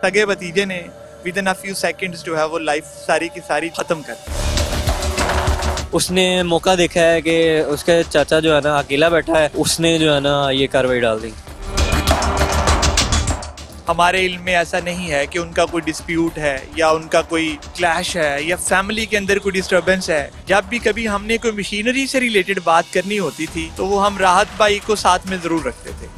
सगे भतीजे ने with in a few seconds जो है वो लाइफ सारी की सारी ख़त्म कर दी। उसने मौका देखा है कि उसके चाचा जो है ना अकेला बैठा है, उसने जो है ना ये कार्रवाई डाल दी। हमारे इल्म में ऐसा नहीं है कि उनका कोई डिस्प्यूट है या उनका कोई क्लैश है या फैमिली के अंदर कोई डिस्टर्बेंस है। जब भी कभी हमने कोई मशीनरी से रिलेटेड बात करनी होती थी तो वो हम राहत भाई को साथ में ज़रूर रखते थे।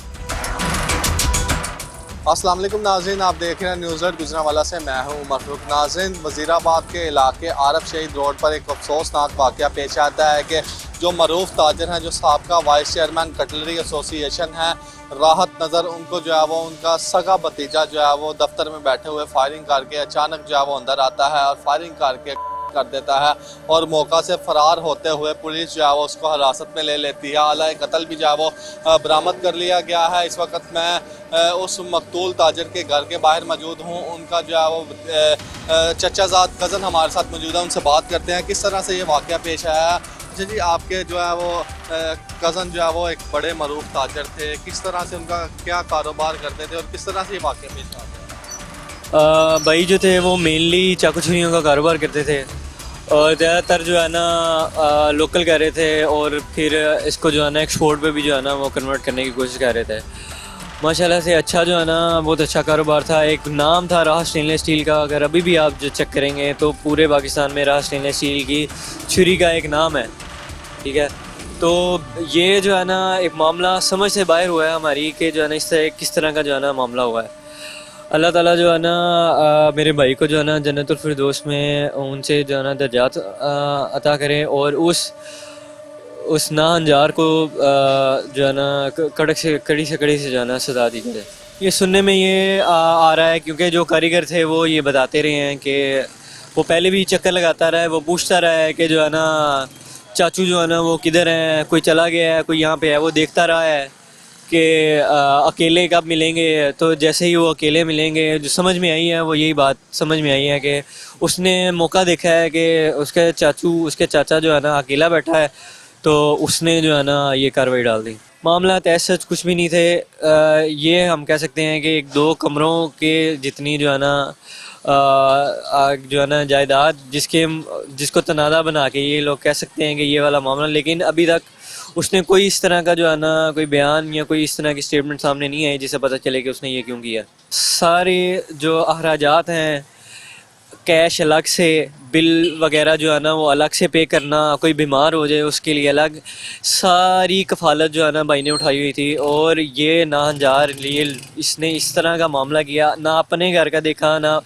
अस्सलाम वालेकुम नाज़रीन, आप देख रहे हैं न्यूज़ एट गुजरांवाला से मैं हूं मफरूक। नाज़रीन, वज़ीराबाद के इलाके आरब शहीद रोड पर एक अफसोसनाक वाक़या पेश आता है कि जो मरूफ ताजर हैं, जो साबका वाइस चेयरमैन कटलरी एसोसिएशन है, राहत नज़र उनको जो है वो उनका सगा भतीजा जो है वो दफ्तर में बैठे हुए फायरिंग करके अचानक जो है वो अंदर आता है और फायरिंग करके कर देता है और मौका से फरार होते हुए पुलिस जो है वो उसको हिरासत में ले लेती है। आला कत्ल भी जो है वो बरामद कर लिया गया है। इस वक्त मैं उस मकतूल ताजर के घर के बाहर मौजूद हूँ। उनका जो है वो चचाजाद कज़न हमारे साथ मौजूद है, उनसे बात करते हैं किस तरह से ये वाक़या पेश आया। अच्छा जी, आपके जो है वो कज़न जो है वो एक बड़े मरूफ ताजर थे, किस तरह से उनका क्या कारोबार करते थे और किस तरह से ये वाक़या पेश आया? भाई जो थे वो मेनली चाकू छुरियों का कारोबार करते थे और ज़्यादातर जो है ना लोकल कर रहे थे और फिर इसको जो है ना एक्सपोर्ट पे भी जो है ना वो कन्वर्ट करने की कोशिश कर रहे थे। माशाल्लाह से अच्छा जो है ना बहुत अच्छा कारोबार था। एक नाम था राह स्टेनलेस स्टील का, अगर अभी भी आप जो चेक करेंगे तो पूरे पाकिस्तान में राह स्टेनलेस स्टील की छुरी का एक नाम है, ठीक है। तो ये जो है ना एक मामला समझ से बाहर हुआ है हमारी कि जो है ना इससे किस तरह का जो है ना मामला हुआ है। अल्लाह ताला जो है ना मेरे भाई को जो है ना जन्नतुल फिरदौस में उनसे जो है ना दर्जात अता करें और उस नाहंजार को जो है ना कड़ी से जो है ना सजा दी जाए। ये सुनने में ये आ रहा है क्योंकि जो कारीगर थे वो ये बताते रहे हैं कि वो पहले भी चक्कर लगाता रहा है, वो पूछता रहा है कि जो है ना चाचू जो है ना वो किधर हैं, कोई चला गया है, कोई यहाँ पे है। वो देखता रहा है कि अकेले कब मिलेंगे। तो जैसे ही वो अकेले मिलेंगे, जो समझ में आई है वो यही बात समझ में आई है कि उसने मौका देखा है कि उसके चाचा जो है ना अकेला बैठा है, तो उसने जो है ना ये कार्रवाई डाल दी। मामला तैसे सच कुछ भी नहीं थे। ये हम कह सकते हैं कि एक दो कमरों के जितनी जो है ना जो है ना जायदाद जिसको तनाज़ा बना के ये लोग कह सकते हैं कि ये वाला मामला, लेकिन अभी तक उसने कोई इस तरह का जो है ना कोई बयान या कोई इस तरह की स्टेटमेंट सामने नहीं आई जिससे पता चले कि उसने ये क्यों किया। सारे जो अखराजात हैं, कैश अलग से, बिल वगैरह जो है ना वो अलग से पे करना, कोई बीमार हो जाए उसके लिए अलग, सारी कफालत जो है ना भाई ने उठाई हुई थी। और ये नाहंजार लिए इसने इस तरह का मामला किया, ना अपने घर का देखा ना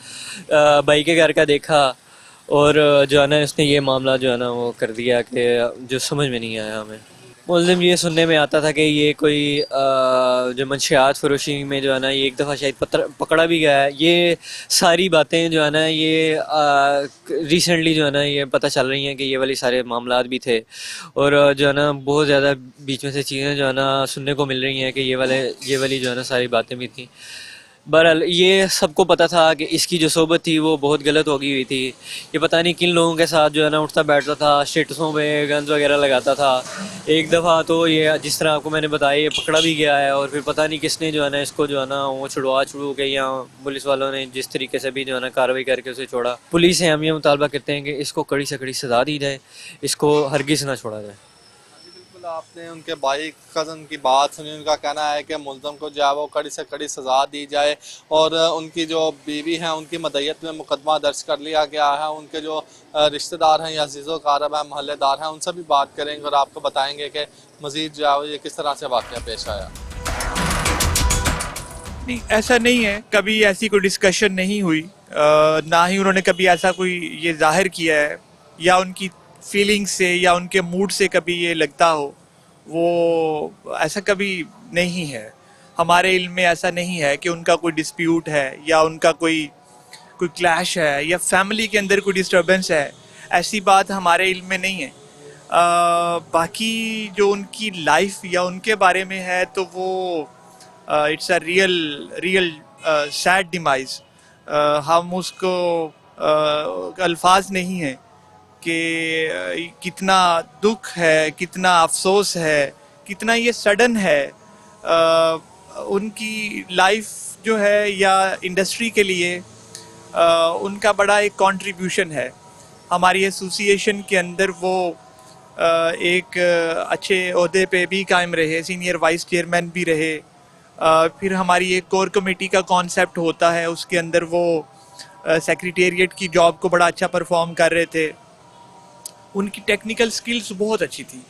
भाई के घर का देखा, और जो है ना इसने ये मामला जो है ना वो कर दिया कि जो समझ में नहीं आया हमें। मुल्ज़िम ये सुनने में आता था कि ये कोई जो मंशियात फरोशी में जो है ना ये एक दफ़ा शायद पकड़ा भी गया है। ये सारी बातें जो है ना ये रिसेंटली जो है ना ये पता चल रही हैं कि ये वाली सारे मामलात भी थे और जो है ना बहुत ज़्यादा बीच में से चीज़ें जो है ना सुनने को मिल रही हैं कि ये वाली जो है ना सारी बातें भी थी। बहरहाल ये सबको पता था कि इसकी जो सोबत थी वो बहुत गलत हो गई हुई थी। ये पता नहीं किन लोगों के साथ जो है ना उठता बैठता था, स्टेटसों पे गन्स वगैरह लगाता था। एक दफ़ा तो ये जिस तरह आपको मैंने बताया ये पकड़ा भी गया है और फिर पता नहीं किसने जो है ना इसको जो है ना वो छुड़ू के या पुलिस वालों ने जिस तरीके से भी जो है ना कार्रवाई करके उसे छोड़ा। पुलिस से हम ये मुतालबा करते हैं कि इसको कड़ी से कड़ी सज़ा दी जाए, इसको हरगिज़ ना छोड़ा जाए। आपने उनके भाई कज़न की बात सुनी, उनका कहना है कि मुल्ज़म को जो है वो कड़ी से कड़ी सज़ा दी जाए और उनकी जो बीवी हैं उनकी मदयत में मुकदमा दर्ज कर लिया गया है। उनके जो रिश्तेदार हैं या अज़ीज़ो कारब हैं, महल्लेदार हैं, उनसे भी बात करेंगे और आपको बताएंगे कि मज़ीद जो है ये किस तरह से वाक़या पेश आया। नहीं, ऐसा नहीं है, कभी ऐसी कोई डिस्कशन नहीं हुई, ना ही उन्होंने कभी ऐसा कोई ये जाहिर किया है या उनकी फीलिंग से या उनके मूड से कभी ये लगता हो, वो ऐसा कभी नहीं है। हमारे इल्म में ऐसा नहीं है कि उनका कोई डिस्प्यूट है या उनका कोई क्लैश है या फैमिली के अंदर कोई डिस्टर्बेंस है, ऐसी बात हमारे इल्म में नहीं है। बाकी जो उनकी लाइफ या उनके बारे में है तो वो it's a real sad demise. हम उसको अल्फाज नहीं है कि कितना दुख है, कितना अफसोस है, कितना ये सडन है। उनकी लाइफ जो है या इंडस्ट्री के लिए उनका बड़ा एक कंट्रीब्यूशन है। हमारी एसोसिएशन के अंदर वो एक अच्छे ओहदे पे भी कायम रहे, सीनियर वाइस चेयरमैन भी रहे। फिर हमारी एक कोर कमेटी का कॉन्सेप्ट होता है, उसके अंदर वो सेक्रेटेरिएट की जॉब को बड़ा अच्छा परफॉर्म कर रहे थे। उनकी टेक्निकल स्किल्स बहुत अच्छी थी।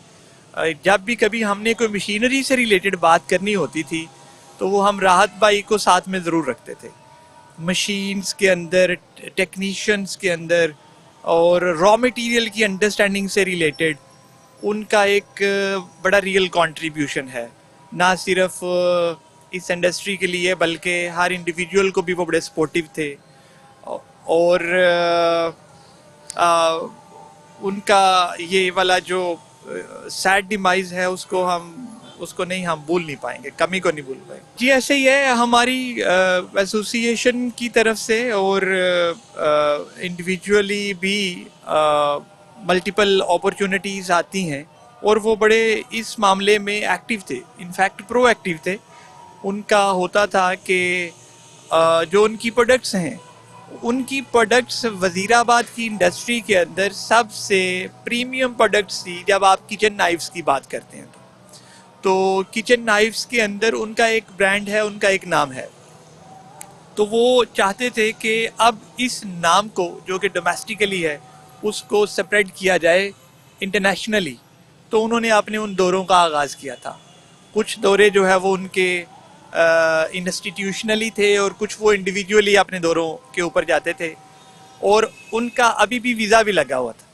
जब भी कभी हमने कोई मशीनरी से रिलेटेड बात करनी होती थी तो वो हम राहत भाई को साथ में ज़रूर रखते थे। मशीन्स के अंदर, टेक्नीशियंस के अंदर और रॉ मटेरियल की अंडरस्टैंडिंग से रिलेटेड उनका एक बड़ा रियल कंट्रीब्यूशन है, ना सिर्फ इस इंडस्ट्री के लिए बल्कि हर इंडिविजुअल को भी वो बड़े सपोर्टिव थे। और उनका ये वाला जो सैड डिमाइज है उसको नहीं हम भूल नहीं पाएंगे, कमी को नहीं भूल पाएंगे। जी ऐसे ही है हमारी एसोसिएशन की तरफ से और इंडिविजुअली भी मल्टीपल अपॉर्चुनिटीज आती हैं और वो बड़े इस मामले में एक्टिव थे, इनफैक्ट प्रोएक्टिव थे। उनका होता था कि जो उनकी प्रोडक्ट्स हैं, उनकी प्रोडक्ट्स वज़ीराबाद की इंडस्ट्री के अंदर सबसे प्रीमियम प्रोडक्ट्स थी। जब आप किचन नाइफ्स की बात करते हैं तो किचन नाइफ्स के अंदर उनका एक ब्रांड है, उनका एक नाम है। तो वो चाहते थे कि अब इस नाम को जो कि डोमेस्टिकली है उसको स्प्रेड किया जाए इंटरनेशनली। तो उन्होंने अपने उन दौरों का आगाज़ किया था। कुछ दौरे जो है वो उनके इंस्टीट्यूशनली थे और कुछ वो इंडिविजुअली अपने दौरों के ऊपर जाते थे। और उनका अभी भी वीज़ा भी लगा हुआ था,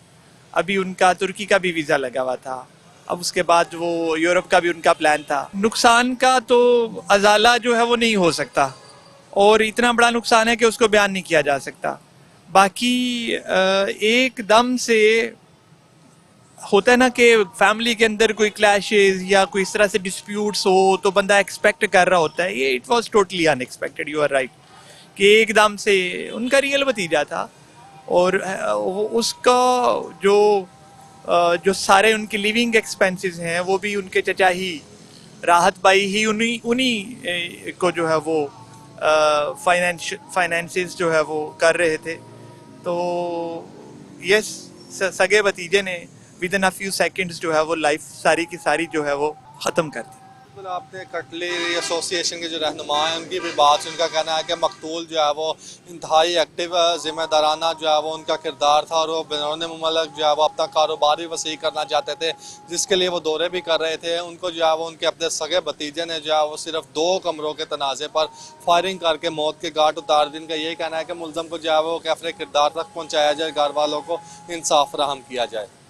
अभी उनका तुर्की का भी वीज़ा लगा हुआ था। अब उसके बाद वो यूरोप का भी उनका प्लान था। नुकसान का तो अजाला जो है वो नहीं हो सकता और इतना बड़ा नुकसान है कि उसको बयान नहीं किया जा सकता। बाकी एकदम से होता है ना कि फैमिली के अंदर कोई क्लैशेस या कोई इस तरह से डिस्प्यूट्स हो तो बंदा एक्सपेक्ट कर रहा होता है। ये it was totally unexpected, you are right, कि एकदम से उनका रियल भतीजा था और उसका जो सारे उनके लिविंग एक्सपेंसेस हैं वो भी उनके चचा ही राहत भाई ही उन्हीं को जो है वो फाइनेंसेस जो है वो कर रहे थे। तो यस, सगे भतीजे ने with in a few seconds जो है वो लाइफ सारी की सारी जो है वो ख़त्म कर दी। बिल्कुल, आपने कटली एसोसिएशन के जो रहनुमा हैं उनकी भी बात, उनका कहना है कि मकतूल जो है वो इंतहाई एक्टिव ज़िम्मेदाराना जो है वो उनका किरदार था और वो बैरून मुल्क जो है वो अपना कारोबार भी वसी करना चाहते थे, जिसके लिए वो दौरे भी कर रहे थे। उनको जो है वो उनके अपने सगे भतीजे ने जो है वो सिर्फ 2 कमरों के तनाज़े पर फायरिंग करके मौत के घाट उतार दी। इनका यही कहना है कि मुलज़म को जो है वो कैफरे किरदार तक पहुँचाया जाए, घर वालों को इंसाफ फराहम किया जाए।